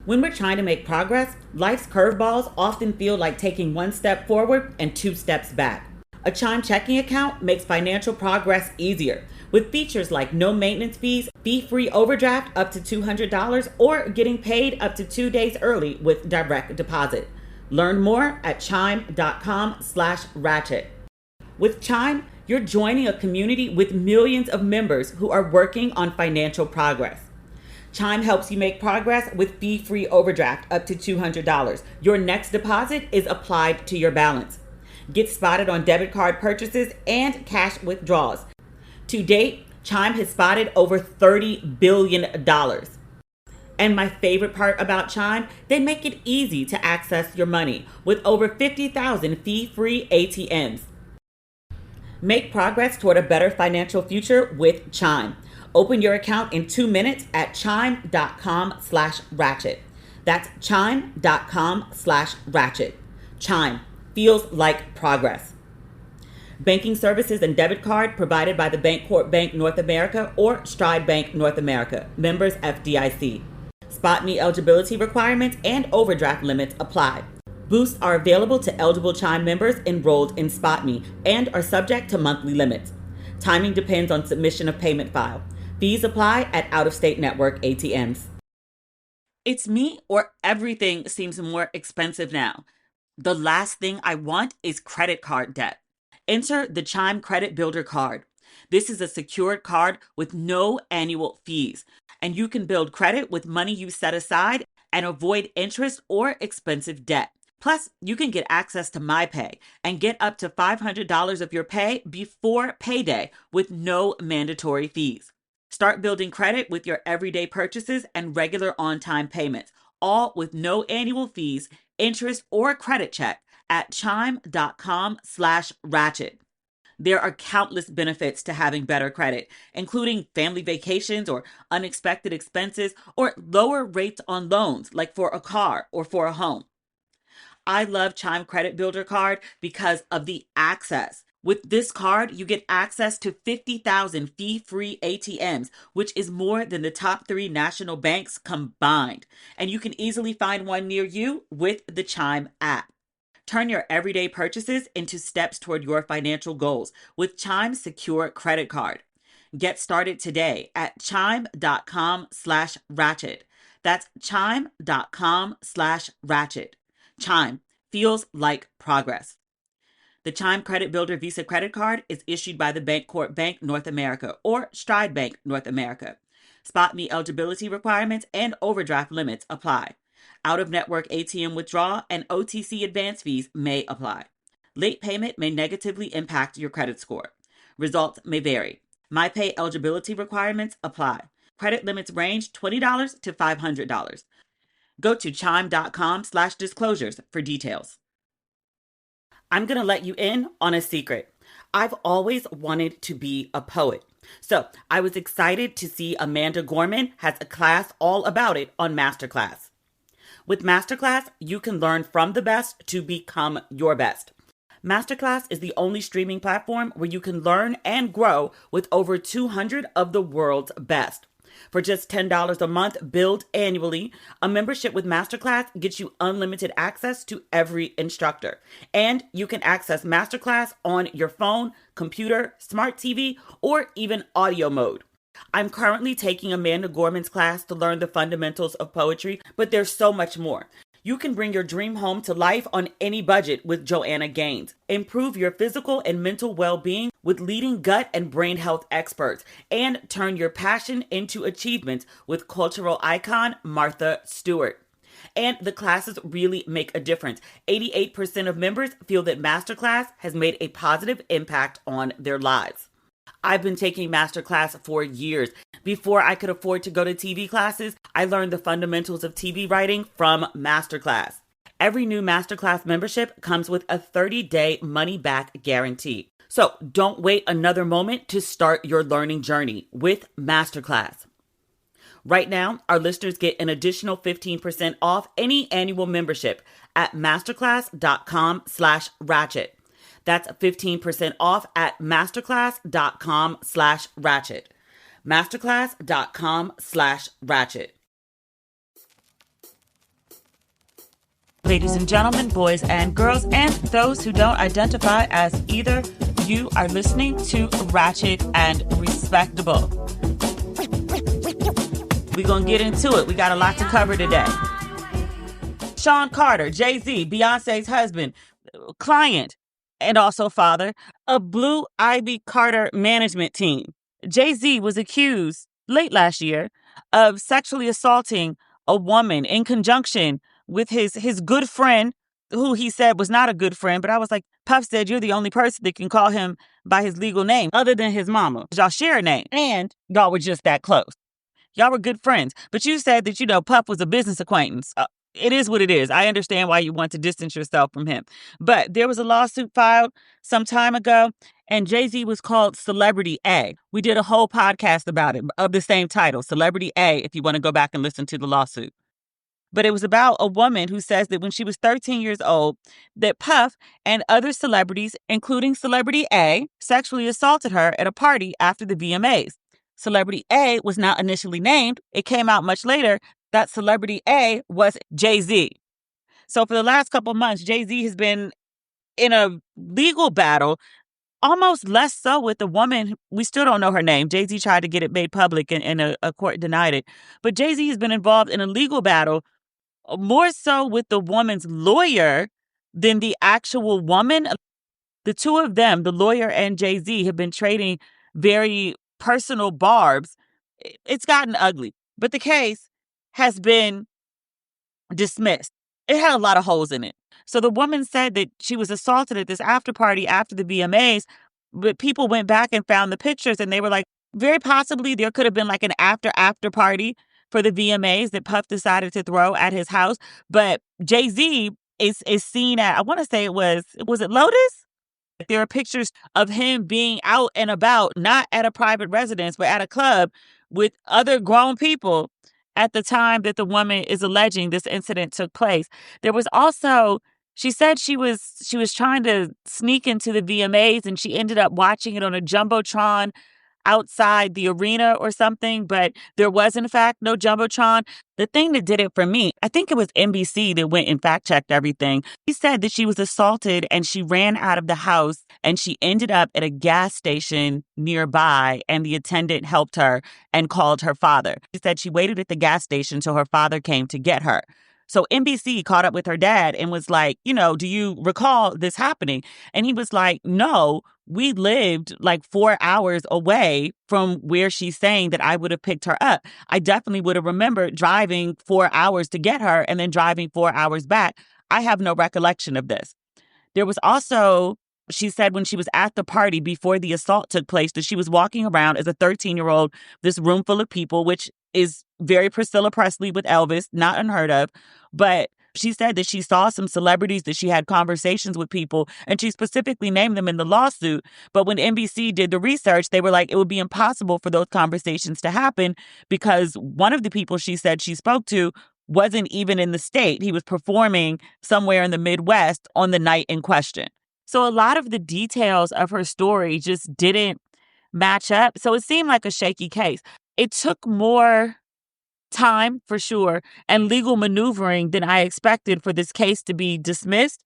When we're trying to make progress, life's curveballs often feel like taking one step forward and two steps back. A Chime checking account makes financial progress easier with features like no maintenance fees, fee-free overdraft up to $200, or getting paid up to 2 days early with direct deposit. Learn more at chime.com/ratchet. With Chime, you're joining a community with millions of members who are working on financial progress. Chime helps you make progress with fee-free overdraft up to $200. Your next deposit is applied to your balance. Get spotted on debit card purchases and cash withdrawals. To date, Chime has spotted over $30 billion. And my favorite part about Chime, they make it easy to access your money with over 50,000 fee-free ATMs. Make progress toward a better financial future with Chime. Open your account in 2 minutes at chime.com/ratchet. That's chime.com/ratchet. Chime feels like progress. Banking services and debit card provided by the Bancorp Bank North America or Stride Bank North America. Members FDIC. Spot Me eligibility requirements and overdraft limits apply. Boosts are available to eligible Chime members enrolled in Spot Me and are subject to monthly limits. Timing depends on submission of payment file. Fees apply at out-of-state network ATMs. It's me or everything seems more expensive now. The last thing I want is credit card debt. Enter the Chime Credit Builder card. This is a secured card with no annual fees, and you can build credit with money you set aside and avoid interest or expensive debt. Plus, you can get access to MyPay and get up to $500 of your pay before payday with no mandatory fees. Start building credit with your everyday purchases and regular on-time payments, all with no annual fees, interest, or credit check at chime.com/ratchet. There are countless benefits to having better credit, including family vacations or unexpected expenses or lower rates on loans like for a car or for a home. I love Chime Credit Builder card because of the access. With this card, you get access to 50,000 fee-free ATMs, which is more than the top 3 national banks combined. And you can easily find one near you with the Chime app. Turn your everyday purchases into steps toward your financial goals with Chime's secure credit card. Get started today at chime.com/ratchet. That's chime.com/ratchet. Chime feels like progress. The Chime Credit Builder Visa Credit Card is issued by the Bancorp Bank North America or Stride Bank North America. Spot Me eligibility requirements and overdraft limits apply. Out-of-network ATM withdrawal and OTC advance fees may apply. Late payment may negatively impact your credit score. Results may vary. MyPay eligibility requirements apply. Credit limits range $20 to $500. Go to chime.com/disclosures for details. I'm going to let you in on a secret. I've always wanted to be a poet. So I was excited to see Amanda Gorman has a class all about it on Masterclass. With Masterclass, you can learn from the best to become your best. Masterclass is the only streaming platform where you can learn and grow with over 200 of the world's best. For just $10 a month, billed annually, a membership with Masterclass gets you unlimited access to every instructor. And you can access Masterclass on your phone, computer, smart TV, or even audio mode. I'm currently taking Amanda Gorman's class to learn the fundamentals of poetry, but there's so much more. You can bring your dream home to life on any budget with Joanna Gaines. Improve your physical and mental well-being with leading gut and brain health experts. And turn your passion into achievements with cultural icon Martha Stewart. And the classes really make a difference. 88% of members feel that Masterclass has made a positive impact on their lives. I've been taking Masterclass for years. Before I could afford to go to TV classes, I learned the fundamentals of TV writing from Masterclass. Every new Masterclass membership comes with a 30-day money-back guarantee. So don't wait another moment to start your learning journey with Masterclass. Right now, our listeners get an additional 15% off any annual membership at masterclass.com/ratchet. That's 15% off at masterclass.com/ratchet. Masterclass.com/ratchet. Ladies and gentlemen, boys and girls, and those who don't identify as either, you are listening to Ratchet and Respectable. We're going to get into it. We got a lot to cover today. Sean Carter, Jay-Z, Beyonce's husband, client, and also father of Blue Ivy Carter management team. Jay-Z was accused late last year of sexually assaulting a woman in conjunction with his good friend, who he said was not a good friend. But I was like, Puff said, you're the only person that can call him by his legal name other than his mama. Y'all share a name, and y'all were just that close. Y'all were good friends. But you said that, Puff was a business acquaintance. It is what it is. I understand why you want to distance yourself from him. But there was a lawsuit filed some time ago, and Jay-Z was called Celebrity A. We did a whole podcast about it of the same title, Celebrity A, if you want to go back and listen to the lawsuit. But it was about a woman who says that when she was 13 years old, that Puff and other celebrities, including Celebrity A, sexually assaulted her at a party after the VMAs. Celebrity A was not initially named. It came out much later that Celebrity A was Jay-Z. So for the last couple months, Jay-Z has been in a legal battle, almost less so with the woman. We still don't know her name. Jay-Z tried to get it made public and a court denied it. But Jay-Z has been involved in a legal battle more so with the woman's lawyer than the actual woman. The two of them, the lawyer and Jay-Z, have been trading very personal barbs. It's gotten ugly. But the case has been dismissed. It had a lot of holes in it. So the woman said that she was assaulted at this after party after the VMAs, but people went back and found the pictures, and they were like, very possibly there could have been like an after party for the VMAs that Puff decided to throw at his house. But Jay-Z is seen at, I want to say was it Lotus? There are pictures of him being out and about, not at a private residence, but at a club with other grown people at the time that the woman is alleging this incident took place. There was also, she said she was trying to sneak into the VMAs, and she ended up watching it on a Jumbotron outside the arena or something, but there was in fact no Jumbotron. The thing that did it for me, I think it was NBC that went and fact checked everything. She said that she was assaulted and she ran out of the house and she ended up at a gas station nearby, and the attendant helped her and called her father. She said she waited at the gas station till her father came to get her. So NBC caught up with her dad and was like, do you recall this happening? And he was like, no, we lived like 4 hours away from where she's saying that I would have picked her up. I definitely would have remembered driving 4 hours to get her and then driving 4 hours back. I have no recollection of this. There was also, she said when she was at the party before the assault took place, that she was walking around as a 13-year-old, this room full of people, which is very Priscilla Presley with Elvis, not unheard of. But she said that she saw some celebrities, that she had conversations with people, and she specifically named them in the lawsuit. But when NBC did the research, they were like, it would be impossible for those conversations to happen because one of the people she said she spoke to wasn't even in the state. He was performing somewhere in the Midwest on the night in question. So a lot of the details of her story just didn't match up. So it seemed like a shaky case. It took more time, for sure, and legal maneuvering than I expected for this case to be dismissed.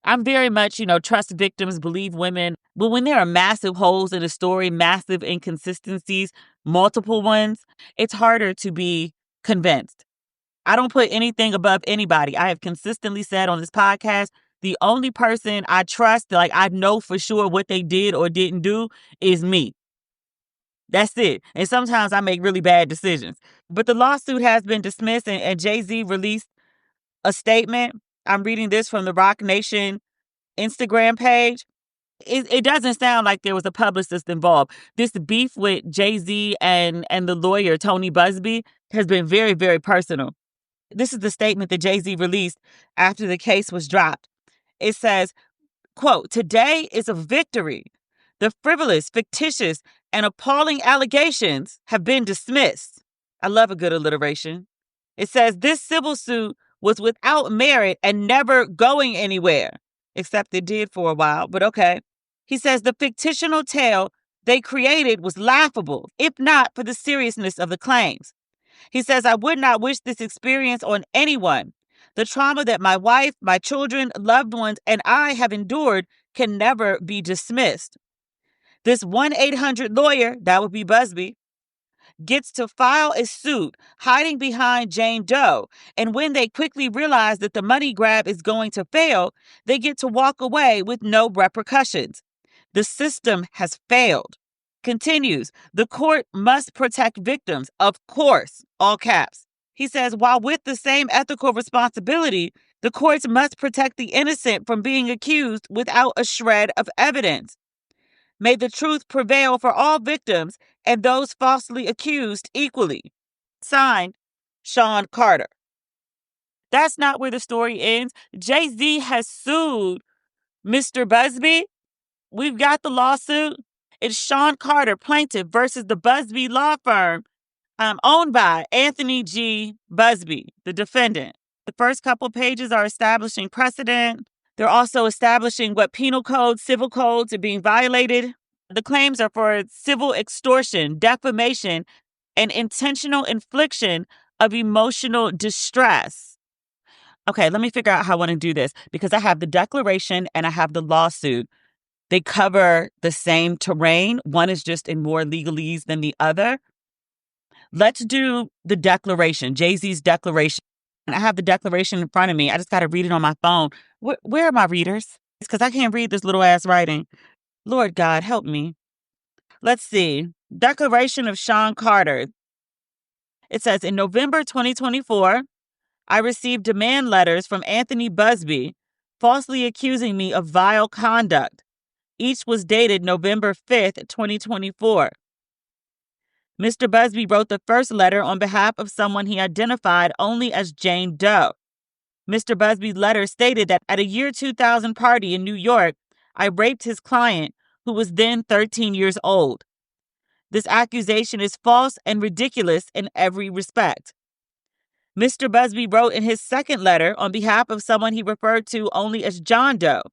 I'm very much, trust victims, believe women. But when there are massive holes in a story, massive inconsistencies, multiple ones, it's harder to be convinced. I don't put anything above anybody. I have consistently said on this podcast, the only person I trust, like I know for sure what they did or didn't do, is me. That's it. And sometimes I make really bad decisions. But the lawsuit has been dismissed, and Jay-Z released a statement. I'm reading this from the Rock Nation Instagram page. It doesn't sound like there was a publicist involved. This beef with Jay-Z and the lawyer, Tony Busby, has been very, very personal. This is the statement that Jay-Z released after the case was dropped. It says, quote, "Today is a victory. The frivolous, fictitious, and appalling allegations have been dismissed." I love a good alliteration. It says, "This civil suit was without merit and never going anywhere." Except it did for a while, but okay. He says, "The fictional tale they created was laughable, if not for the seriousness of the claims." He says, "I would not wish this experience on anyone. The trauma that my wife, my children, loved ones, and I have endured can never be dismissed. This 1-800 lawyer, that would be Busby, gets to file a suit hiding behind Jane Doe. And when they quickly realize that the money grab is going to fail, they get to walk away with no repercussions. The system has failed. Continues, the court must protect victims, of course, all caps. He says, while with the same ethical responsibility, the courts must protect the innocent from being accused without a shred of evidence. May the truth prevail for all victims and those falsely accused equally. Signed, Sean Carter. That's not where the story ends. Jay-Z has sued Mr. Busby. We've got the lawsuit. It's Sean Carter, plaintiff, versus the Busby law firm, owned by Anthony G. Busby, the defendant. The first couple pages are establishing precedent. They're also establishing what penal codes, civil codes are being violated. The claims are for civil extortion, defamation, and intentional infliction of emotional distress. Okay, let me figure out how I want to do this because I have the declaration and I have the lawsuit. They cover the same terrain. One is just in more legalese than the other. Let's do the declaration, Jay-Z's declaration. I have the declaration in front of me. I just got to read it on my phone. Where are my readers? It's because I can't read this little ass writing. Lord God, help me. Let's see. Declaration of Sean Carter. It says, in November 2024, I received demand letters from Anthony Busby falsely accusing me of vile conduct. Each was dated November 5th, 2024. Mr. Busby wrote the first letter on behalf of someone he identified only as Jane Doe. Mr. Busby's letter stated that at a year 2000 party in New York, I raped his client, who was then 13 years old. This accusation is false and ridiculous in every respect. Mr. Busby wrote in his second letter on behalf of someone he referred to only as John Doe.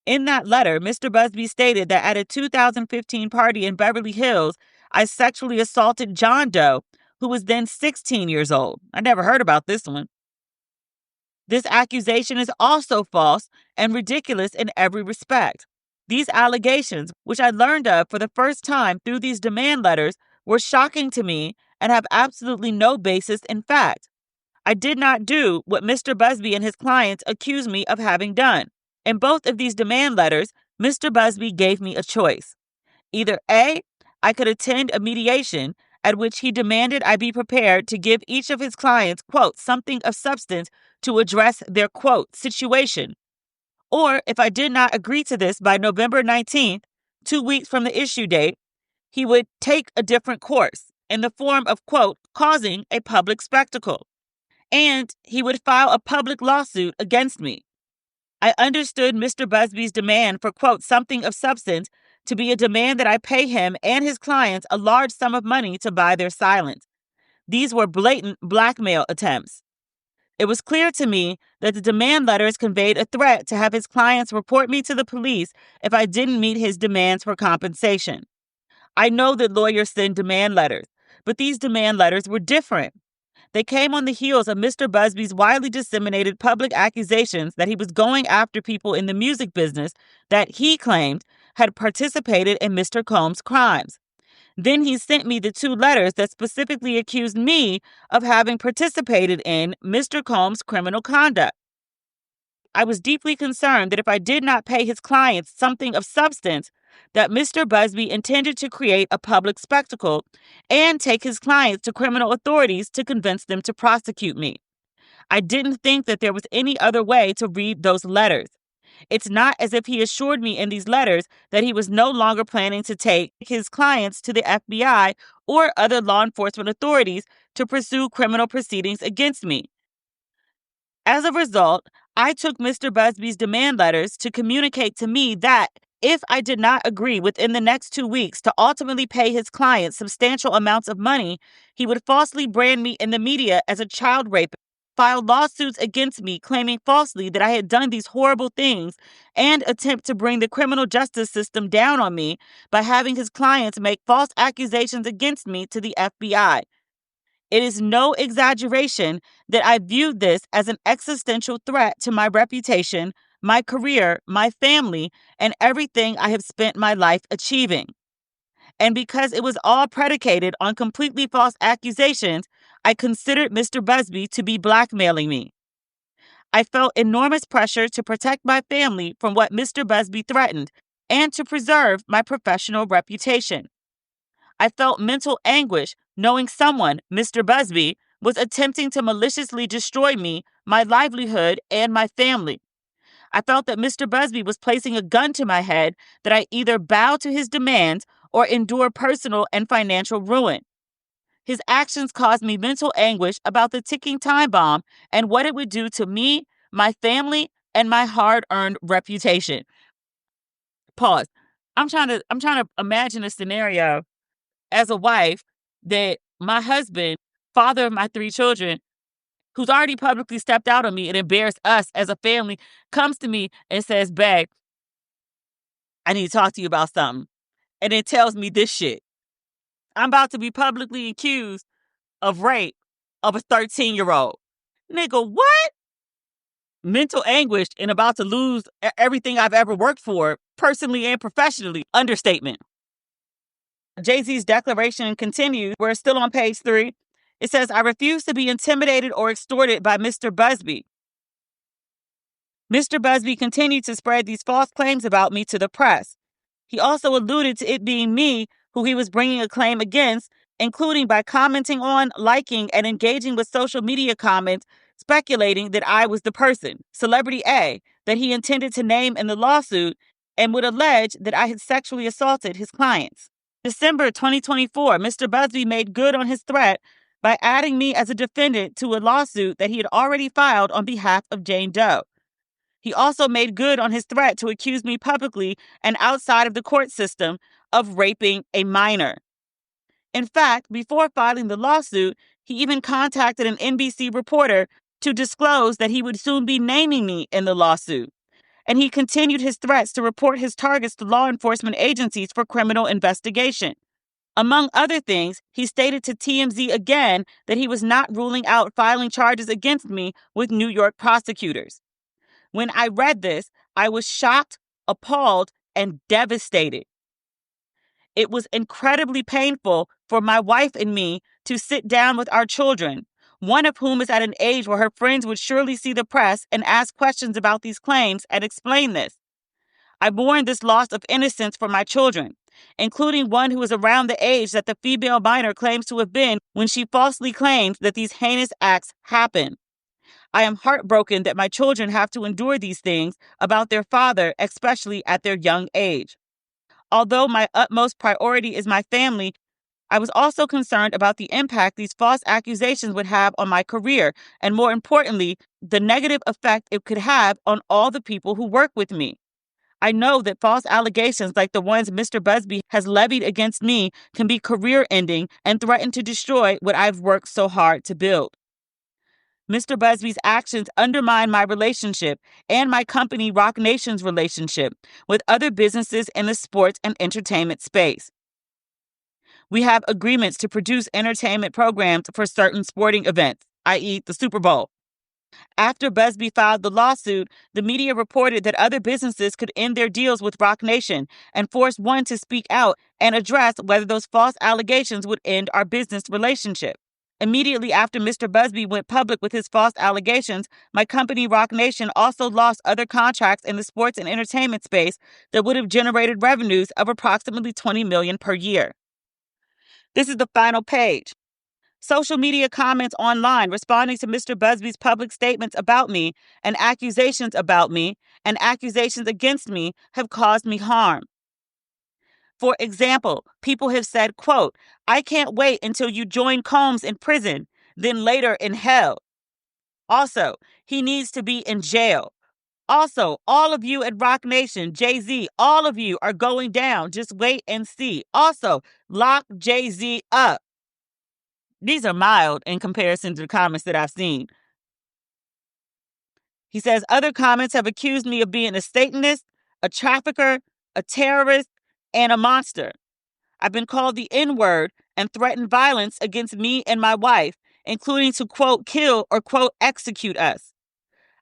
In that letter, Mr. Busby stated that at a 2015 party in Beverly Hills, I sexually assaulted John Doe, who was then 16 years old. I never heard about this one. This accusation is also false and ridiculous in every respect. These allegations, which I learned of for the first time through these demand letters, were shocking to me and have absolutely no basis in fact. I did not do what Mr. Busby and his clients accused me of having done. In both of these demand letters, Mr. Busby gave me a choice. Either A, I could attend a mediation at which he demanded I be prepared to give each of his clients, quote, something of substance to address their, quote, situation. Or if I did not agree to this by November 19th, 2 weeks from the issue date, he would take a different course in the form of, quote, causing a public spectacle. And he would file a public lawsuit against me. I understood Mr. Busby's demand for, quote, something of substance to be a demand that I pay him and his clients a large sum of money to buy their silence. These were blatant blackmail attempts. It was clear to me that the demand letters conveyed a threat to have his clients report me to the police if I didn't meet his demands for compensation. I know that lawyers send demand letters, but these demand letters were different. They came on the heels of Mr. Busby's widely disseminated public accusations that he was going after people in the music business that he claimed had participated in Mr. Combs' crimes. Then he sent me the 2 letters that specifically accused me of having participated in Mr. Combs' criminal conduct. I was deeply concerned that if I did not pay his clients something of substance, that Mr. Busby intended to create a public spectacle and take his clients to criminal authorities to convince them to prosecute me. I didn't think that there was any other way to read those letters. It's not as if he assured me in these letters that he was no longer planning to take his clients to the FBI or other law enforcement authorities to pursue criminal proceedings against me. As a result, I took Mr. Busby's demand letters to communicate to me that if I did not agree within the next 2 weeks to ultimately pay his clients substantial amounts of money, he would falsely brand me in the media as a child rapist, file lawsuits against me claiming falsely that I had done these horrible things, and attempt to bring the criminal justice system down on me by having his clients make false accusations against me to the FBI. It is no exaggeration that I viewed this as an existential threat to my reputation, my career, my family, and everything I have spent my life achieving. And because it was all predicated on completely false accusations, I considered Mr. Busby to be blackmailing me. I felt enormous pressure to protect my family from what Mr. Busby threatened and to preserve my professional reputation. I felt mental anguish knowing someone, Mr. Busby, was attempting to maliciously destroy me, my livelihood, and my family. I felt that Mr. Busby was placing a gun to my head that I either bow to his demands or endure personal and financial ruin. His actions caused me mental anguish about the ticking time bomb and what it would do to me, my family, and my hard-earned reputation. Pause. I'm trying to imagine a scenario as a wife that my husband, father of my 3 children, who's already publicly stepped out on me and embarrassed us as a family, comes to me and says, "Babe, I need to talk to you about something." And then tells me this shit. I'm about to be publicly accused of rape of a 13-year-old. Nigga, what? Mental anguish and about to lose everything I've ever worked for, personally and professionally. Understatement. Jay-Z's declaration continues. We're still on page 3. It says, I refuse to be intimidated or extorted by Mr. Busby. Mr. Busby continued to spread these false claims about me to the press. He also alluded to it being me who he was bringing a claim against, including by commenting on, liking, and engaging with social media comments, speculating that I was the person, Celebrity A, that he intended to name in the lawsuit, and would allege that I had sexually assaulted his clients. December 2024, Mr. Busby made good on his threat by adding me as a defendant to a lawsuit that he had already filed on behalf of Jane Doe. He also made good on his threat to accuse me publicly and outside of the court system of raping a minor. In fact, before filing the lawsuit, he even contacted an NBC reporter to disclose that he would soon be naming me in the lawsuit. And he continued his threats to report his targets to law enforcement agencies for criminal investigation. Among other things, he stated to TMZ again that he was not ruling out filing charges against me with New York prosecutors. When I read this, I was shocked, appalled, and devastated. It was incredibly painful for my wife and me to sit down with our children, one of whom is at an age where her friends would surely see the press and ask questions about these claims and explain this. I mourn this loss of innocence for my children, including one who is around the age that the female minor claims to have been when she falsely claimed that these heinous acts happened. I am heartbroken that my children have to endure these things about their father, especially at their young age. Although my utmost priority is my family, I was also concerned about the impact these false accusations would have on my career, and more importantly, the negative effect it could have on all the people who work with me. I know that false allegations like the ones Mr. Busby has levied against me can be career-ending and threaten to destroy what I've worked so hard to build. Mr. Busby's actions undermine my relationship and my company Roc Nation's relationship with other businesses in the sports and entertainment space. We have agreements to produce entertainment programs for certain sporting events, i.e. the Super Bowl. After Busby filed the lawsuit, the media reported that other businesses could end their deals with Roc Nation and force one to speak out and address whether those false allegations would end our business relationship. Immediately after Mr. Busby went public with his false allegations, my company Roc Nation also lost other contracts in the sports and entertainment space that would have generated revenues of approximately $20 million per year. This is the final page. Social media comments online responding to Mr. Busby's public statements about me and accusations about me and accusations against me have caused me harm. For example, people have said, quote, I can't wait until you join Combs in prison, then later in hell. Also, he needs to be in jail. Also, all of you at Roc Nation, Jay-Z, all of you are going down. Just wait and see. Also, lock Jay-Z up. These are mild in comparison to the comments that I've seen. He says, other comments have accused me of being a Satanist, a trafficker, a terrorist, and a monster. I've been called the N-word and threatened violence against me and my wife, including to, quote, kill or, quote, execute us.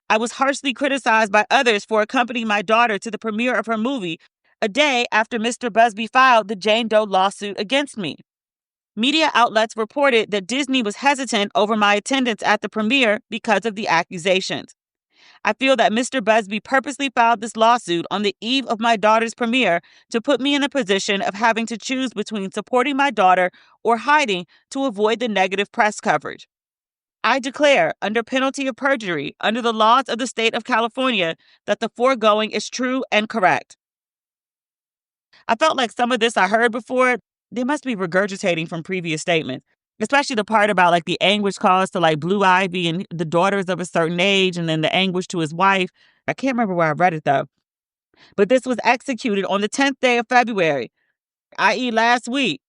I was harshly criticized by others for accompanying my daughter to the premiere of her movie a day after Mr. Busby filed the Jane Doe lawsuit against me. Media outlets reported that Disney was hesitant over my attendance at the premiere because of the accusations. I feel that Mr. Busby purposely filed this lawsuit on the eve of my daughter's premiere to put me in a position of having to choose between supporting my daughter or hiding to avoid the negative press coverage. I declare, under penalty of perjury, under the laws of the state of California, that the foregoing is true and correct. I felt like some of this I heard before. They must be regurgitating from previous statements, especially the part about like the anguish caused to like Blue Ivy and the daughters of a certain age, and then the anguish to his wife. I can't remember where I read it though. But this was executed on the 10th day of February, i.e., last week.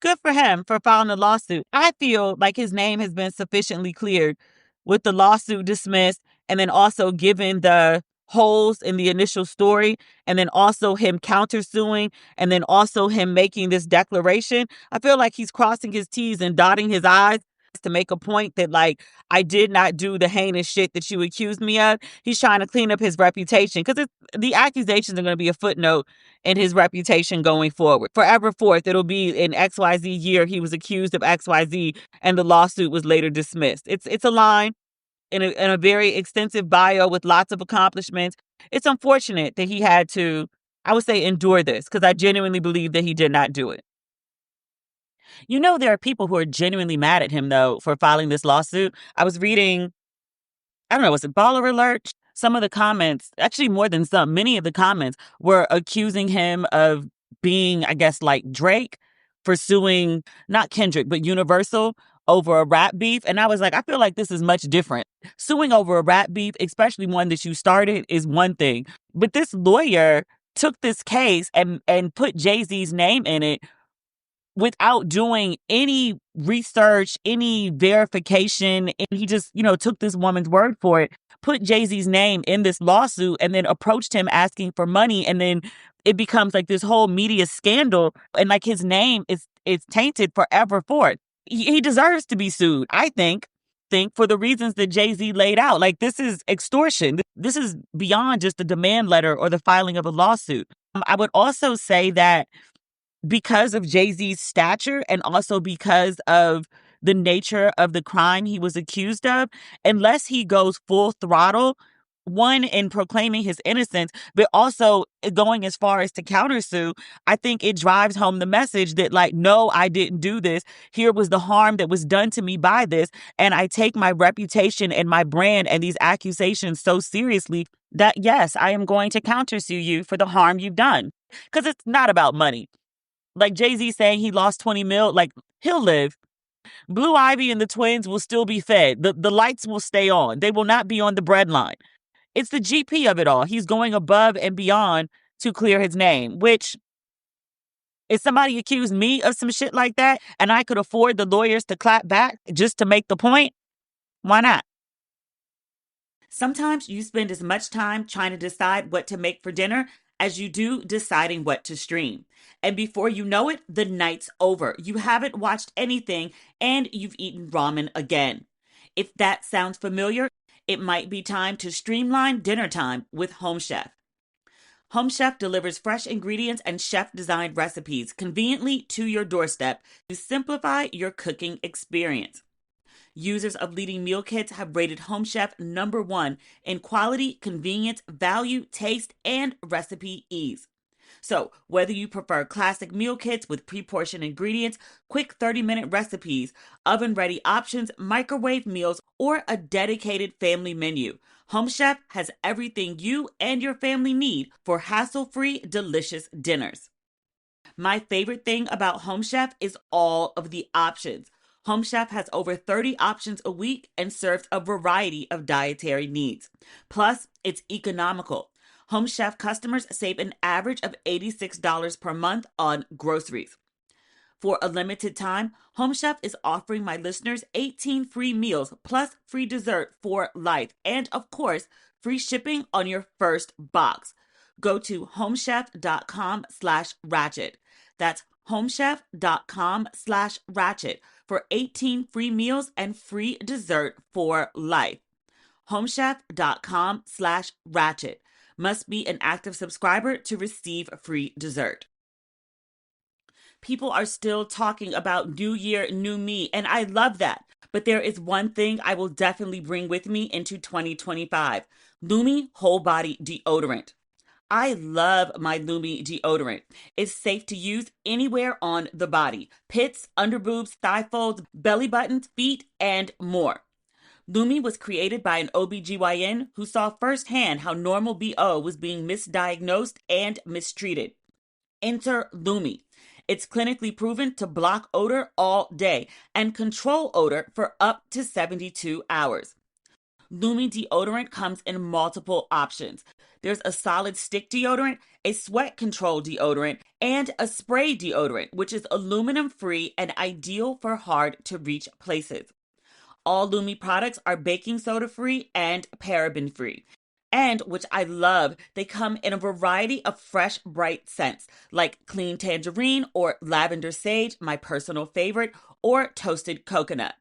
Good for him for filing a lawsuit. I feel like his name has been sufficiently cleared with the lawsuit dismissed, and then also given the holes in the initial story, and then also him countersuing, and then also him making this declaration. I feel like he's crossing his T's and dotting his I's to make a point that, like, I did not do the heinous shit that you accused me of. He's trying to clean up his reputation because the accusations are going to be a footnote in his reputation going forward. Forever forth, it'll be in XYZ year he was accused of XYZ and the lawsuit was later dismissed. It's a line in a very extensive bio with lots of accomplishments. It's unfortunate that he had to, I would say, endure this because I genuinely believe that he did not do it. You know, there are people who are genuinely mad at him, though, for filing this lawsuit. I was reading, I don't know, was it Baller Alert? Some of the comments, actually more than some, many of the comments were accusing him of being, I guess, like Drake for suing, not Kendrick, but Universal over a rap beef. And I was like, I feel like this is much different. Suing over a rap beef, especially one that you started, is one thing. But this lawyer took this case and put Jay-Z's name in it without doing any research, any verification. And he just, took this woman's word for it, put Jay-Z's name in this lawsuit, and then approached him asking for money. And then it becomes like this whole media scandal. And like his name is tainted forever for it. He deserves to be sued, I think for the reasons that Jay-Z laid out. Like, this is extortion. This is beyond just a demand letter or the filing of a lawsuit. I would also say that because of Jay-Z's stature and also because of the nature of the crime he was accused of, unless he goes full throttle, one, in proclaiming his innocence, but also going as far as to countersue, I think it drives home the message that, like, no, I didn't do this. Here was the harm that was done to me by this. And I take my reputation and my brand and these accusations so seriously that, yes, I am going to countersue you for the harm you've done. Because it's not about money. Like Jay-Z saying he lost 20 mil, like, he'll live. Blue Ivy and the twins will still be fed. The lights will stay on. They will not be on the bread line. It's the GP of it all. He's going above and beyond to clear his name, which, if somebody accused me of some shit like that and I could afford the lawyers to clap back just to make the point, why not? Sometimes you spend as much time trying to decide what to make for dinner as you do deciding what to stream. And before you know it, the night's over. You haven't watched anything and you've eaten ramen again. If that sounds familiar, it might be time to streamline dinner time with Home Chef. Home Chef delivers fresh ingredients and chef-designed recipes conveniently to your doorstep to simplify your cooking experience. Users of leading meal kits have rated Home Chef #1 in quality, convenience, value, taste, and recipe ease. So, whether you prefer classic meal kits with pre-portioned ingredients, quick 30-minute recipes, oven-ready options, microwave meals, or a dedicated family menu, Home Chef has everything you and your family need for hassle-free, delicious dinners. My favorite thing about Home Chef is all of the options. Home Chef has over 30 options a week and serves a variety of dietary needs. Plus, it's economical. Home Chef customers save an average of $86 per month on groceries. For a limited time, Home Chef is offering my listeners 18 free meals plus free dessert for life. And of course, free shipping on your first box. Go to homechef.com/ratchet. That's homechef.com/ratchet for 18 free meals and free dessert for life. homechef.com/ratchet. Must be an active subscriber to receive free dessert. People are still talking about New Year, New Me, and I love that. But there is one thing I will definitely bring with me into 2025. Lumi Whole Body Deodorant. I love my Lumi deodorant. It's safe to use anywhere on the body. Pits, underboobs, thigh folds, belly buttons, feet, and more. Lumi was created by an OBGYN who saw firsthand how normal BO was being misdiagnosed and mistreated. Enter Lumi. It's clinically proven to block odor all day and control odor for up to 72 hours. Lumi deodorant comes in multiple options. There's a solid stick deodorant, a sweat control deodorant, and a spray deodorant, which is aluminum free and ideal for hard to reach places. All Lumi products are baking soda free and paraben free. And, which I love, they come in a variety of fresh, bright scents like clean tangerine or lavender sage, my personal favorite, or toasted coconut.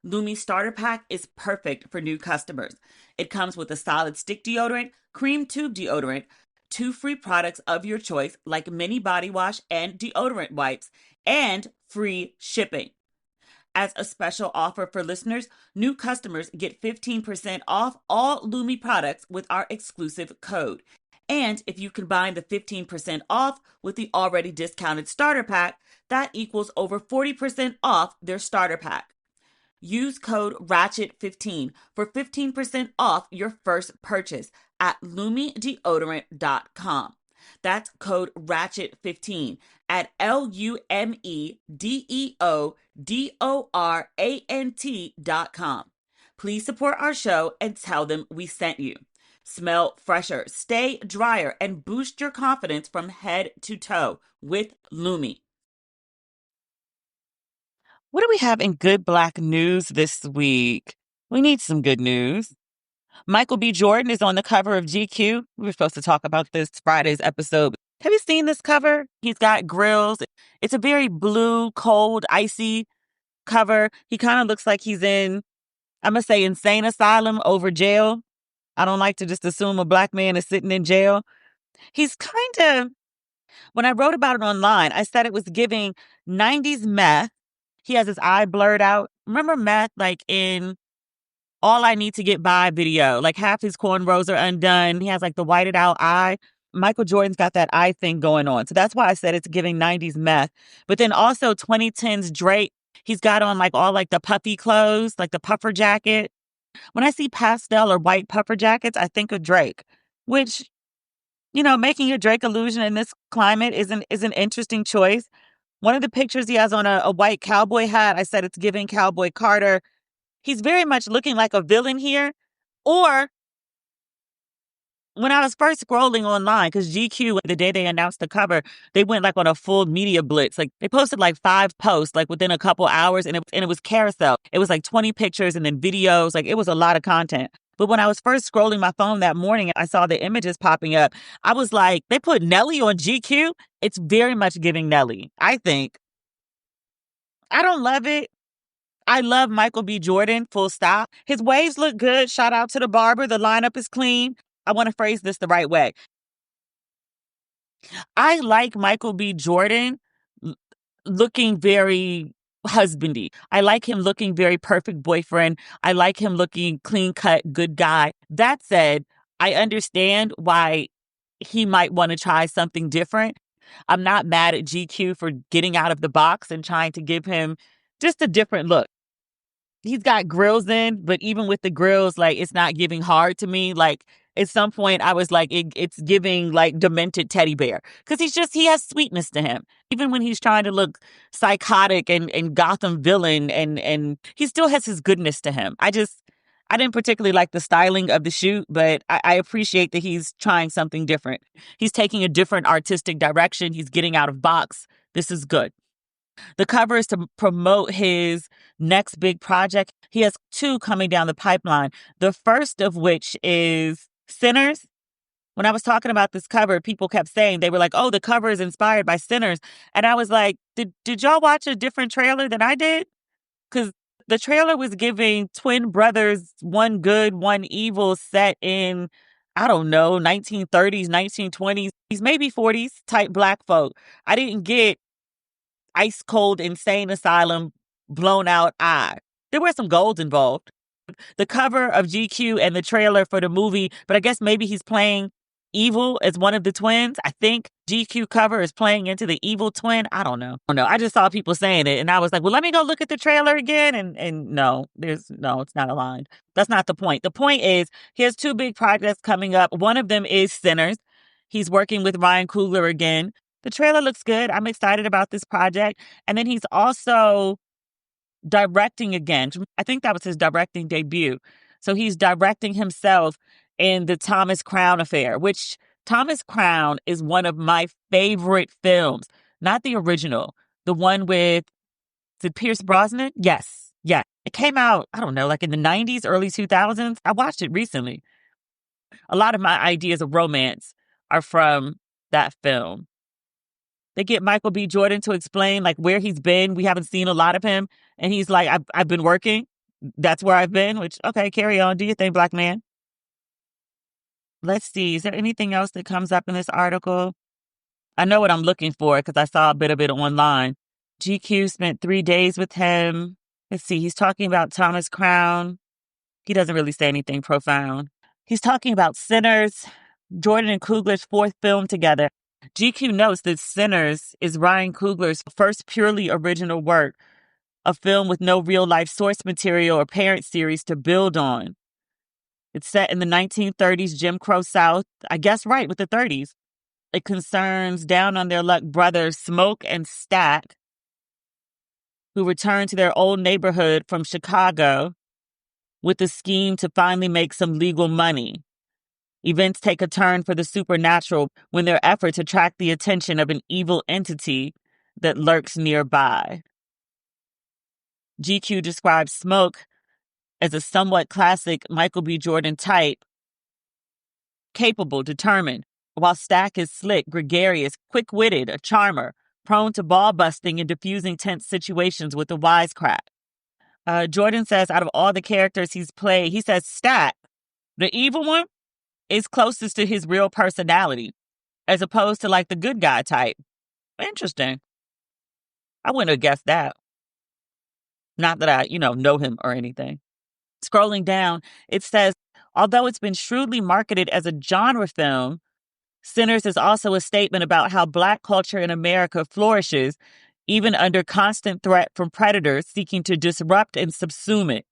Lumi Starter Pack is perfect for new customers. It comes with a solid stick deodorant, cream tube deodorant, 2 free products of your choice like mini body wash and deodorant wipes, and free shipping. As a special offer for listeners, new customers get 15% off all Lumi products with our exclusive code. And if you combine the 15% off with the already discounted starter pack, that equals over 40% off their starter pack. Use code RATCHET15 for 15% off your first purchase at lumideodorant.com. That's code RATCHET15 at LUMEDEODORANT.com. Please support our show and tell them we sent you. Smell fresher, stay drier, and boost your confidence from head to toe with Lumi. What do we have in good Black news this week? We need some good news. Michael B. Jordan is on the cover of GQ. We were supposed to talk about this Friday's episode. Have you seen this cover? He's got grills. It's a very blue, cold, icy cover. He kind of looks like he's in, I'm going to say, insane asylum over jail. I don't like to just assume a Black man is sitting in jail. He's kind of, when I wrote about it online, I said it was giving 90s meth. He has his eye blurred out. Remember meth, like in All I Need to Get By video? Like half his cornrows are undone. He has like the whited out eye. Michael Jordan's got that eye thing going on. So that's why I said it's giving 90s meth. But then also 2010s Drake. He's got on like all like the puffy clothes, like the puffer jacket. When I see pastel or white puffer jackets, I think of Drake, which, you know, making a Drake illusion in this climate is an interesting choice. One of the pictures he has on a white cowboy hat, I said it's giving Cowboy Carter. He's very much looking like a villain here. Or when I was first scrolling online, because GQ, the day they announced the cover, they went like on a full media blitz. Like they posted like 5 posts like within a couple hours, and it was carousel. It was like 20 pictures and then videos. Like it was a lot of content. But when I was first scrolling my phone that morning, I saw the images popping up. I was like, they put Nelly on GQ? It's very much giving Nelly, I think. I don't love it. I love Michael B. Jordan, full stop. His waves look good. Shout out to the barber. The lineup is clean. I want to phrase this the right way. I like Michael B. Jordan looking very husbandy. I like him looking very perfect boyfriend. I like him looking clean cut, good guy. That said, I understand why he might want to try something different. I'm not mad at GQ for getting out of the box and trying to give him just a different look. He's got grills in, but even with the grills, like it's not giving hard to me. Like at some point I was like, it's giving like demented teddy bear because he has sweetness to him. Even when he's trying to look psychotic and Gotham villain and he still has his goodness to him. I didn't particularly like the styling of the shoot, but I appreciate that he's trying something different. He's taking a different artistic direction. He's getting out of box. This is good. The cover is to promote his next big project. He has 2 coming down the pipeline. The first of which is Sinners. When I was talking about this cover, people kept saying, they were like, oh, the cover is inspired by Sinners. And I was like, did y'all watch a different trailer than I did? Because the trailer was giving twin brothers, one good, one evil, set in, I don't know, 1930s, 1920s, maybe 40s type black folk. I didn't get ice cold insane asylum blown out eye. There were some golds involved. The cover of GQ and the trailer for the movie, but I guess maybe he's playing evil as one of the twins. I think GQ cover is playing into the evil twin. I don't know. I just saw people saying it and I was like, well, let me go look at the trailer again. And no, it's not aligned. That's not the point. The point is he has two big projects coming up. One of them is Sinners. He's working with Ryan Coogler again. The trailer looks good. I'm excited about this project. And then he's also directing again. I think that was his directing debut. So he's directing himself in the Thomas Crown Affair, which Thomas Crown is one of my favorite films. Not the original, the one with, is it Pierce Brosnan? Yes. Yeah. It came out, I don't know, like in the 90s, early 2000s. I watched it recently. A lot of my ideas of romance are from that film. They get Michael B. Jordan to explain like where he's been. We haven't seen a lot of him. And he's like, I've been working. That's where I've been, which, okay, carry on. Do your thing, black man. Let's see. Is there anything else that comes up in this article? I know what I'm looking for because I saw a bit of it online. GQ spent 3 days with him. Let's see. He's talking about Thomas Crown. He doesn't really say anything profound. He's talking about Sinners, Jordan and Coogler's fourth film together. GQ notes that Sinners is Ryan Coogler's first purely original work, a film with no real-life source material or parent series to build on. It's set in the 1930s Jim Crow South, I guess right, with the 30s. It concerns down-on-their-luck brothers Smoke and Stack, who return to their old neighborhood from Chicago with a scheme to finally make some legal money. Events take a turn for the supernatural when their efforts attract the attention of an evil entity that lurks nearby. GQ describes Smoke as a somewhat classic Michael B. Jordan type, capable, determined, while Stack is slick, gregarious, quick-witted, a charmer, prone to ball-busting and diffusing tense situations with a wisecrack. Jordan says out of all the characters he's played, he says Stack, the evil one, is closest to his real personality, as opposed to like the good guy type. Interesting. I wouldn't have guessed that. Not that I, know him or anything. Scrolling down, it says, although it's been shrewdly marketed as a genre film, Sinners is also a statement about how Black culture in America flourishes, even under constant threat from predators seeking to disrupt and subsume it.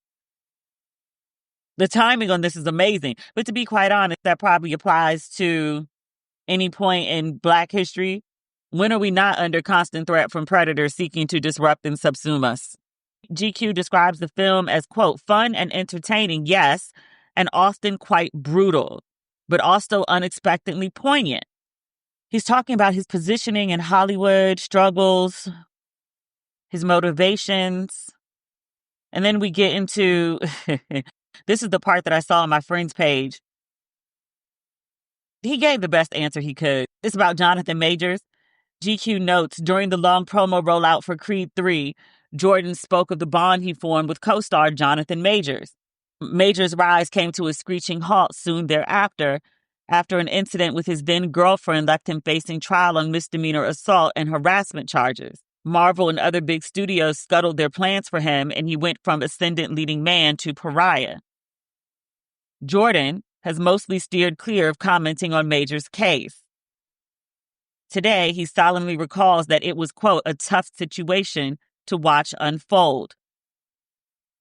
The timing on this is amazing. But to be quite honest, that probably applies to any point in Black history. When are we not under constant threat from predators seeking to disrupt and subsume us? GQ describes the film as, quote, fun and entertaining, yes, and often quite brutal, but also unexpectedly poignant. He's talking about his positioning in Hollywood, struggles, his motivations. And then we get into, this is the part that I saw on my friend's page. He gave the best answer he could. It's about Jonathan Majors. GQ notes, during the long promo rollout for Creed 3, Jordan spoke of the bond he formed with co-star Jonathan Majors. Majors' rise came to a screeching halt soon thereafter, after an incident with his then-girlfriend left him facing trial on misdemeanor assault and harassment charges. Marvel and other big studios scuttled their plans for him, and he went from ascendant leading man to pariah. Jordan has mostly steered clear of commenting on Majors' case. Today, he solemnly recalls that it was, quote, a tough situation to watch unfold.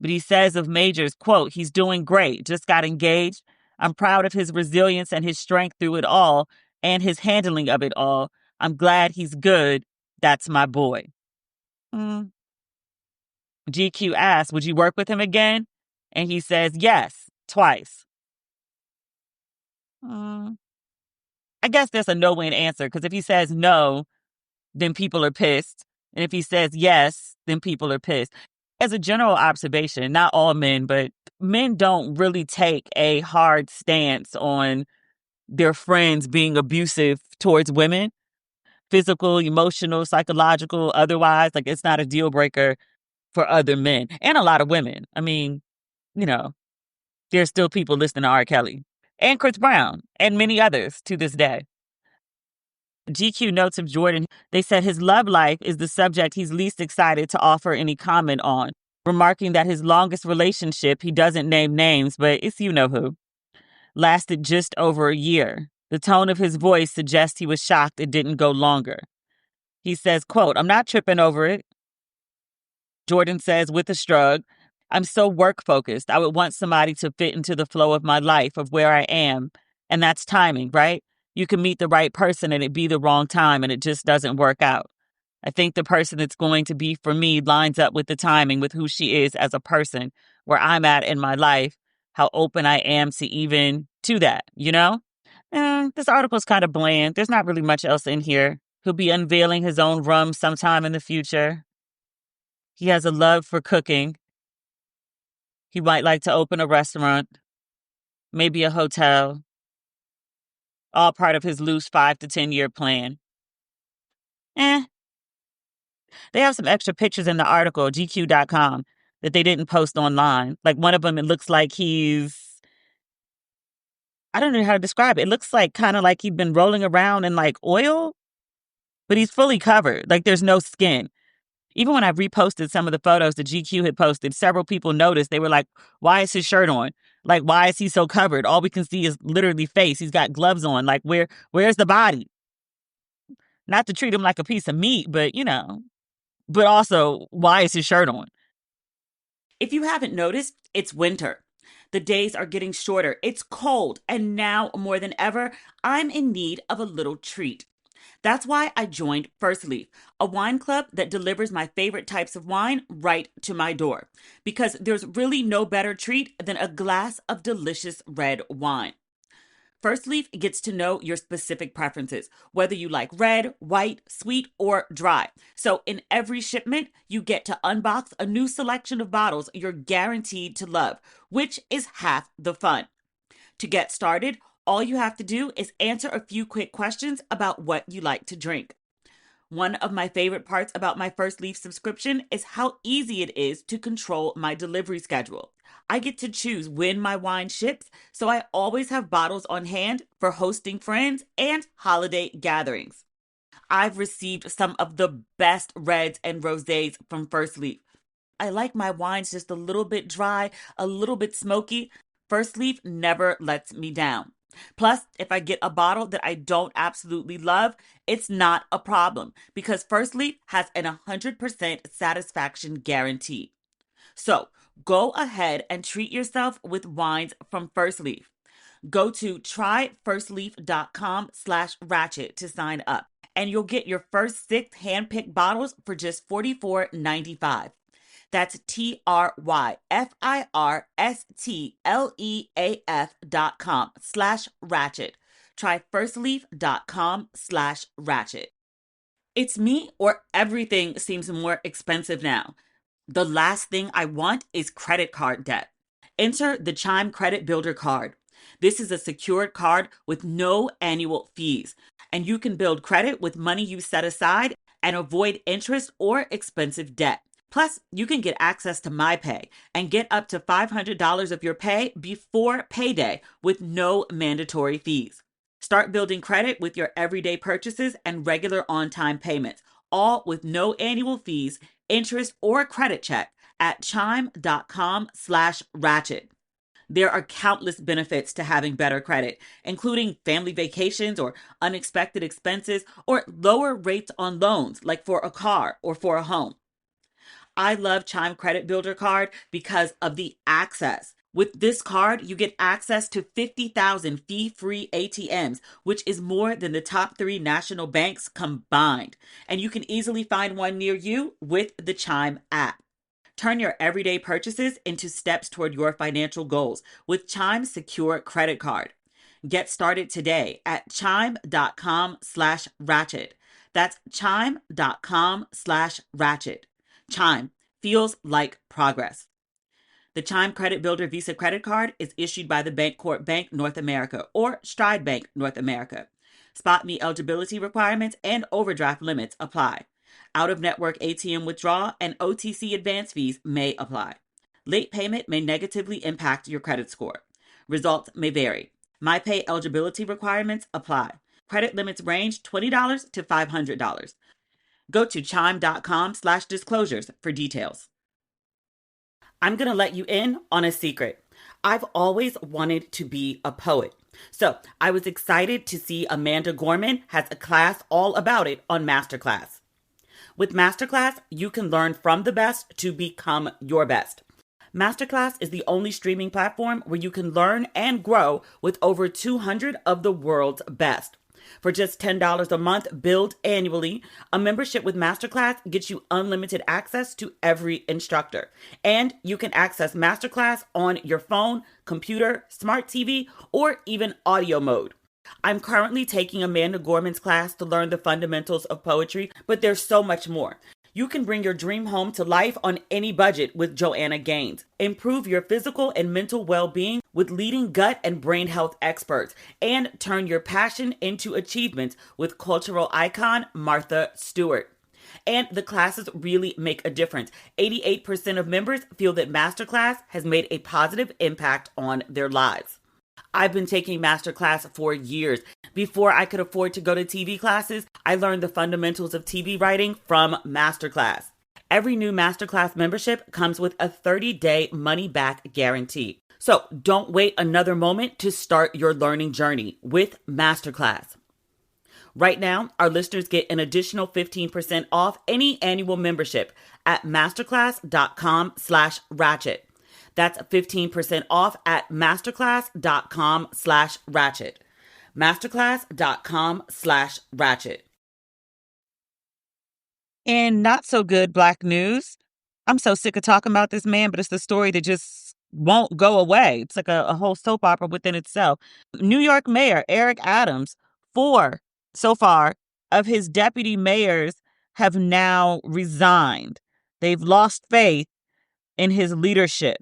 But he says of Majors, quote, he's doing great, just got engaged. I'm proud of his resilience and his strength through it all and his handling of it all. I'm glad he's good. That's my boy. GQ asks, would you work with him again? And he says, yes, twice. I guess there's a no-win answer, because if he says no, then people are pissed. And if he says yes, then people are pissed. As a general observation, not all men, but men don't really take a hard stance on their friends being abusive towards women, physical, emotional, psychological, otherwise. Like, it's not a deal breaker for other men and a lot of women. I mean, you know, there's still people listening to R. Kelly and Chris Brown and many others to this day. GQ notes of Jordan, they said his love life is the subject he's least excited to offer any comment on, remarking that his longest relationship, he doesn't name names, but it's you know who, lasted just over a year. The tone of his voice suggests he was shocked it didn't go longer. He says, quote, "I'm not tripping over it." Jordan says with a shrug, "I'm so work focused. I would want somebody to fit into the flow of my life, of where I am. And that's timing, right? You can meet the right person and it be the wrong time and it just doesn't work out. I think the person that's going to be for me lines up with the timing, with who she is as a person, where I'm at in my life, how open I am to even to that, you know?" This article's kind of bland. There's not really much else in here. He'll be unveiling his own rum sometime in the future. He has a love for cooking. He might like to open a restaurant, maybe a hotel, all part of his loose 5 to 10 year plan. They have some extra pictures in the article, GQ.com, that they didn't post online. Like one of them, it looks like I don't know how to describe it. It looks like kind of like he'd been rolling around in like oil, but he's fully covered. Like there's no skin. Even when I reposted some of the photos that GQ had posted, several people noticed. They were like, "Why is his shirt on? Like, why is he so covered? All we can see is literally face. He's got gloves on. Like, where's the body?" Not to treat him like a piece of meat, but but also, why is his shirt on? If you haven't noticed, it's winter. The days are getting shorter. It's cold. And now more than ever, I'm in need of a little treat. That's why I joined First Leaf, a wine club that delivers my favorite types of wine right to my door. Because there's really no better treat than a glass of delicious red wine. First Leaf gets to know your specific preferences, whether you like red, white, sweet, or dry. So in every shipment, you get to unbox a new selection of bottles you're guaranteed to love, which is half the fun. To get started, all you have to do is answer a few quick questions about what you like to drink. One of my favorite parts about my First Leaf subscription is how easy it is to control my delivery schedule. I get to choose when my wine ships, so I always have bottles on hand for hosting friends and holiday gatherings. I've received some of the best reds and rosés from First Leaf. I like my wines just a little bit dry, a little bit smoky. First Leaf never lets me down. Plus, if I get a bottle that I don't absolutely love, it's not a problem because First Leaf has an 100% satisfaction guarantee. So go ahead and treat yourself with wines from First Leaf. Go to tryfirstleaf.com/ratchet to sign up, and you'll get your first 6 hand-picked bottles for just $44.95. That's tryfirstleaf.com/ratchet. Try firstleaf.com/ratchet. It's me or everything seems more expensive now. The last thing I want is credit card debt. Enter the Chime Credit Builder card. This is a secured card with no annual fees, and you can build credit with money you set aside and avoid interest or expensive debt. Plus, you can get access to MyPay and get up to $500 of your pay before payday with no mandatory fees. Start building credit with your everyday purchases and regular on-time payments, all with no annual fees, interest, or credit check at chime.com/ratchet. There are countless benefits to having better credit, including family vacations or unexpected expenses or lower rates on loans, like for a car or for a home. I love Chime Credit Builder card because of the access. With this card, you get access to 50,000 fee-free ATMs, which is more than the top 3 national banks combined. And you can easily find one near you with the Chime app. Turn your everyday purchases into steps toward your financial goals with Chime's secure credit card. Get started today at chime.com/ratchet. That's chime.com/ratchet. Chime feels like progress. The Chime Credit Builder Visa credit card is issued by the Bancorp Bank North America or Stride Bank North America. Spot me eligibility requirements and overdraft limits apply. Out-of-network ATM withdrawal and OTC advance fees may apply. Late payment may negatively impact your credit score. Results may vary. MyPay eligibility requirements apply. Credit limits range $20 to $500. Go to chime.com/disclosures for details. I'm going to let you in on a secret. I've always wanted to be a poet. So I was excited to see Amanda Gorman has a class all about it on Masterclass. With Masterclass, you can learn from the best to become your best. Masterclass is the only streaming platform where you can learn and grow with over 200 of the world's best. For just $10 a month, billed annually, a membership with Masterclass gets you unlimited access to every instructor. And you can access Masterclass on your phone, computer, smart TV, or even audio mode. I'm currently taking Amanda Gorman's class to learn the fundamentals of poetry, but there's so much more. You can bring your dream home to life on any budget with Joanna Gaines. Improve your physical and mental well-being with leading gut and brain health experts. And turn your passion into achievements with cultural icon Martha Stewart. And the classes really make a difference. 88% of members feel that Masterclass has made a positive impact on their lives. I've been taking Masterclass for years. Before I could afford to go to TV classes, I learned the fundamentals of TV writing from Masterclass. Every new Masterclass membership comes with a 30-day money-back guarantee. So don't wait another moment to start your learning journey with Masterclass. Right now, our listeners get an additional 15% off any annual membership at masterclass.com/ratchet. That's 15% off at masterclass.com/ratchet. Masterclass.com/ratchet. And not so good Black news. I'm so sick of talking about this man, but it's the story that just won't go away. It's like a whole soap opera within itself. New York Mayor Eric Adams, 4 so far of his deputy mayors have now resigned. They've lost faith in his leadership.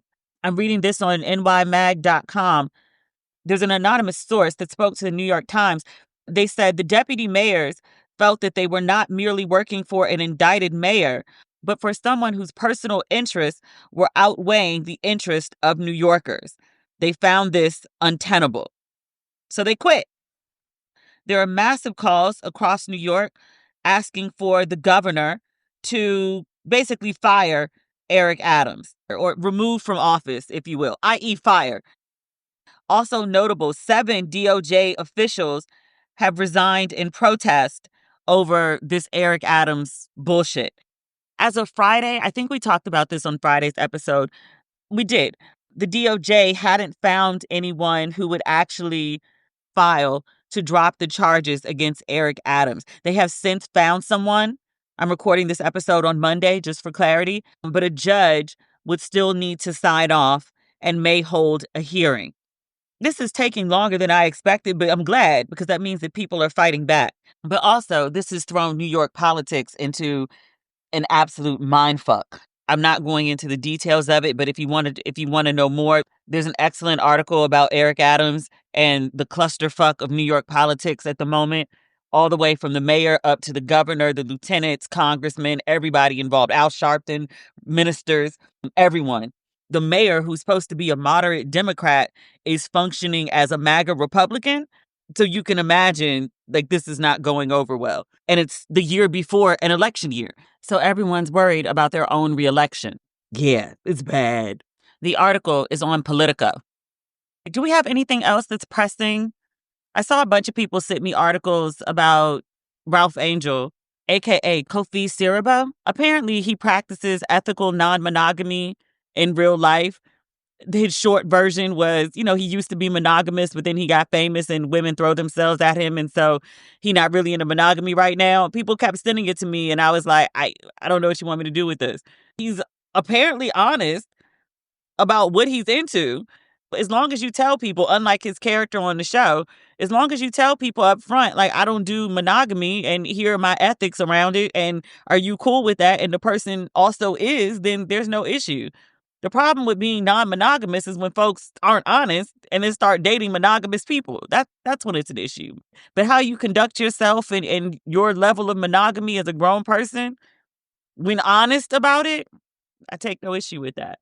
I'm reading this on nymag.com. There's an anonymous source that spoke to the New York Times. They said the deputy mayors felt that they were not merely working for an indicted mayor, but for someone whose personal interests were outweighing the interest of New Yorkers. They found this untenable. So they quit. There are massive calls across New York asking for the governor to basically fire Eric Adams or remove from office, if you will, i.e. fire. Also notable, 7 DOJ officials have resigned in protest over this Eric Adams bullshit. As of Friday, I think we talked about this on Friday's episode. We did. The DOJ hadn't found anyone who would actually file to drop the charges against Eric Adams. They have since found someone. I'm recording this episode on Monday, just for clarity, but a judge would still need to sign off and may hold a hearing. This is taking longer than I expected, but I'm glad because that means that people are fighting back. But also, this has thrown New York politics into an absolute mindfuck. I'm not going into the details of it, but if you want to know more, there's an excellent article about Eric Adams and the clusterfuck of New York politics at the moment, all the way from the mayor up to the governor, the lieutenants, congressmen, everybody involved, Al Sharpton, ministers, everyone. The mayor, who's supposed to be a moderate Democrat, is functioning as a MAGA Republican. So you can imagine, like, this is not going over well. And it's the year before an election year. So everyone's worried about their own reelection. Yeah, it's bad. The article is on Politico. Do we have anything else that's pressing? I saw a bunch of people send me articles about Ralph Angel, a.k.a. Kofi Siriboe. Apparently, he practices ethical non-monogamy in real life. His short version was, he used to be monogamous, but then he got famous and women throw themselves at him. And so he's not really into monogamy right now. People kept sending it to me and I was like, I don't know what you want me to do with this. He's apparently honest about what he's into. As long as you tell people, unlike his character on the show, as long as you tell people up front, like, I don't do monogamy and here are my ethics around it. And are you cool with that? And the person also is, then there's no issue. The problem with being non-monogamous is when folks aren't honest and then start dating monogamous people. That's when it's an issue. But how you conduct yourself and your level of monogamy as a grown person, when honest about it, I take no issue with that.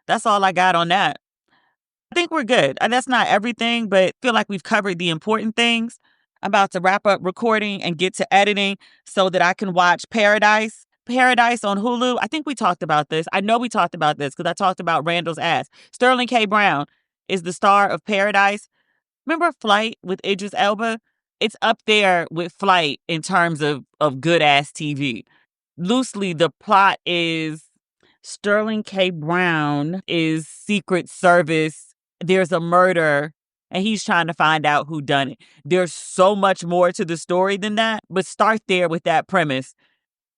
That's all I got on that. I think we're good. And that's not everything, but feel like we've covered the important things. I'm about to wrap up recording and get to editing so that I can watch Paradise. Paradise on Hulu. I think we talked about this. I know we talked about this because I talked about Randall's ass. Sterling K. Brown is the star of Paradise. Remember Flight with Idris Elba? It's up there with Flight in terms of good ass TV. Loosely, the plot is Sterling K. Brown is Secret Service. There's a murder and he's trying to find out who done it. There's so much more to the story than that, but start there with that premise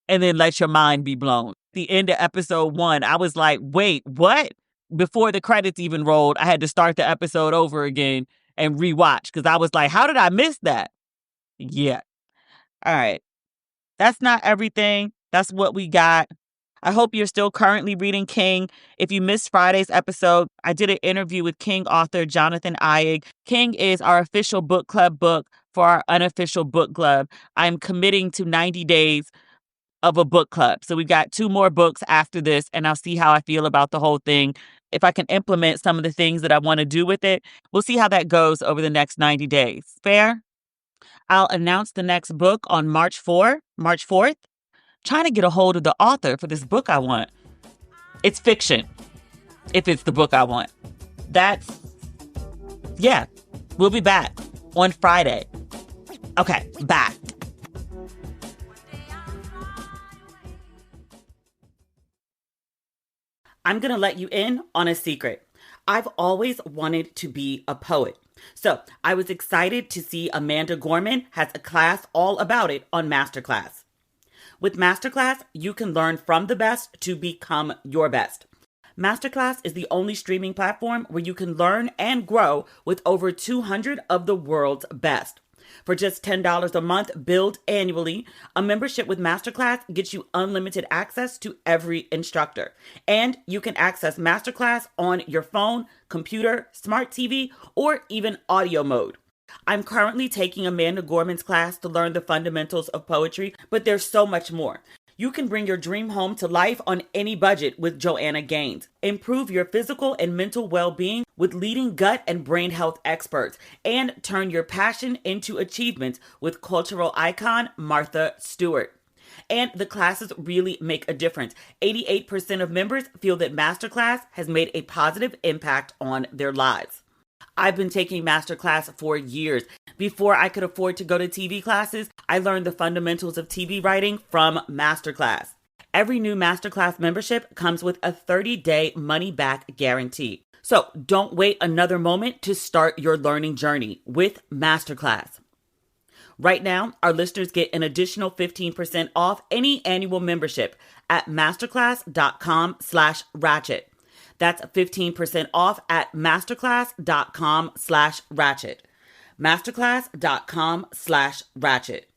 and then let your mind be blown. The end of episode 1, I was like, wait, what? Before the credits even rolled, I had to start the episode over again and rewatch because I was like, how did I miss that? Yeah. All right. That's not everything. That's what we got. I hope you're still currently reading King. If you missed Friday's episode, I did an interview with King author Jonathan Ayig. King is our official book club book for our unofficial book club. I'm committing to 90 days of a book club. So we've got 2 more books after this, and I'll see how I feel about the whole thing. If I can implement some of the things that I want to do with it, we'll see how that goes over the next 90 days. Fair? I'll announce the next book on March 4th. Trying to get a hold of the author for this book I want. It's fiction, if it's the book I want. Yeah, we'll be back on Friday. Okay, bye. I'm going to let you in on a secret. I've always wanted to be a poet. So I was excited to see Amanda Gorman has a class all about it on Masterclass. With Masterclass, you can learn from the best to become your best. Masterclass is the only streaming platform where you can learn and grow with over 200 of the world's best. For just $10 a month, billed annually, a membership with Masterclass gets you unlimited access to every instructor. And you can access Masterclass on your phone, computer, smart TV, or even audio mode. I'm currently taking Amanda Gorman's class to learn the fundamentals of poetry, but there's so much more. You can bring your dream home to life on any budget with Joanna Gaines. Improve your physical and mental well-being with leading gut and brain health experts. And turn your passion into achievements with cultural icon Martha Stewart. And the classes really make a difference. 88% of members feel that Masterclass has made a positive impact on their lives. I've been taking Masterclass for years. Before I could afford to go to TV classes, I learned the fundamentals of TV writing from Masterclass. Every new Masterclass membership comes with a 30-day money-back guarantee. So don't wait another moment to start your learning journey with Masterclass. Right now, our listeners get an additional 15% off any annual membership at masterclass.com/ratchet. That's 15% off at masterclass.com/ratchet. Masterclass.com/ratchet.